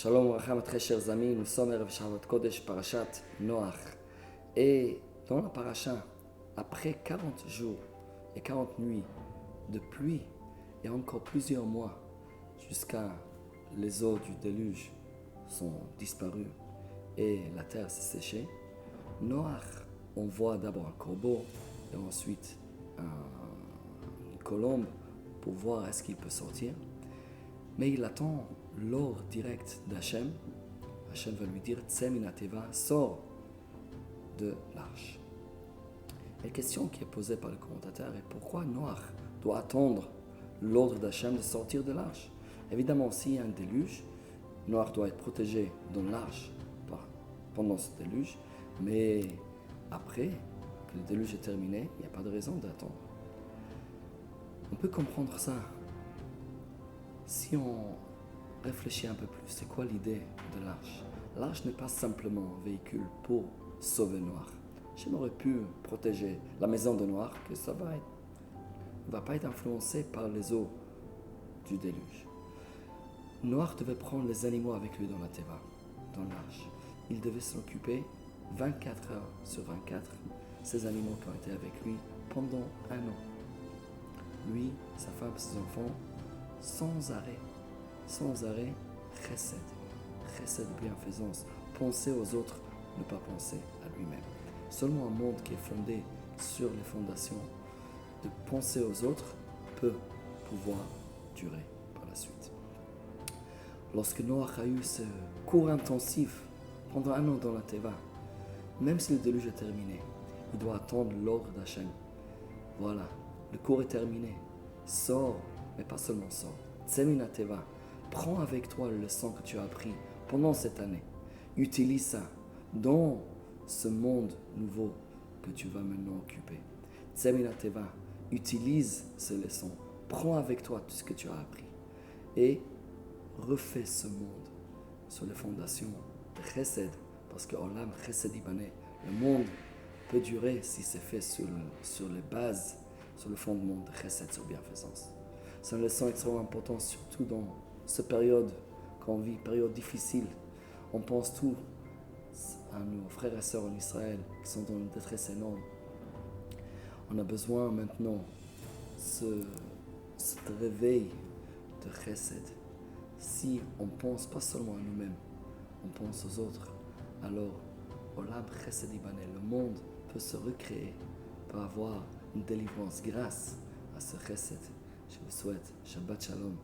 Shalom Racham, très chers amis, nous sommes à Shavuot Kodesh, Parashat Noach. Et dans la paracha, après 40 jours et 40 nuits de pluie et encore plusieurs mois jusqu'à les eaux du déluge sont disparues et la terre s'est séchée, Noach envoie d'abord un corbeau et ensuite une colombe pour voir est-ce qu'il peut sortir. Mais il attend l'ordre direct d'Hachem. Hachem va lui dire « Tseh min hateva » sort de l'arche. Et la question qui est posée par le commentateur est pourquoi Noach doit attendre l'ordre d'Hachem de sortir de l'arche. Évidemment, s'il y a un déluge, Noach doit être protégé dans l'arche pendant ce déluge, mais après que le déluge est terminé, il n'y a pas de raison d'attendre. On peut comprendre ça si on réfléchit un peu plus. C'est quoi l'idée de l'arche? L'arche n'est pas simplement un véhicule pour sauver Noach. Hachem aurait pu protéger la maison de Noach, que ça ne va pas être influencé par les eaux du déluge. Noach devait prendre les animaux avec lui dans la Teva, dans l'arche. Il devait s'en occuper 24 heures sur 24, ces animaux qui ont été avec lui pendant un an. Lui, sa femme, ses enfants, sans arrêt, chesed, bienfaisance, penser aux autres, ne pas penser à lui-même. Seulement un monde qui est fondé sur les fondations de penser aux autres peut pouvoir durer par la suite. Lorsque Noach a eu ce cours intensif pendant un an dans la Teva, même si le déluge est terminé, il doit attendre l'ordre d'Hachem. Voilà, le cours est terminé. Sors, mais pas seulement sors. Tseh min hateva. Prends avec toi le leçon que tu as appris pendant cette année. Utilise ça dans ce monde nouveau que tu vas maintenant occuper. Tseh min hateva. Utilise ces leçons. Prends avec toi tout ce que tu as appris. Et refais ce monde sur les fondations de Chesed. Parce que Olam Chesed Ibaneh, le monde peut durer si c'est fait sur les bases, sur le fondement de Chesed, sur bienfaisance. C'est une leçon extrêmement importante, surtout dans cette période qu'on vit, période difficile. On pense tous à nos frères et sœurs en Israël qui sont dans une détresse énorme. On a besoin maintenant de ce réveil de Chesed. Si on pense pas seulement à nous-mêmes, on pense aux autres, alors Olam Chesed Ibaneh, le monde peut se recréer, peut avoir une délivrance grâce à ce Chesed. Je vous souhaite Shabbat Shalom.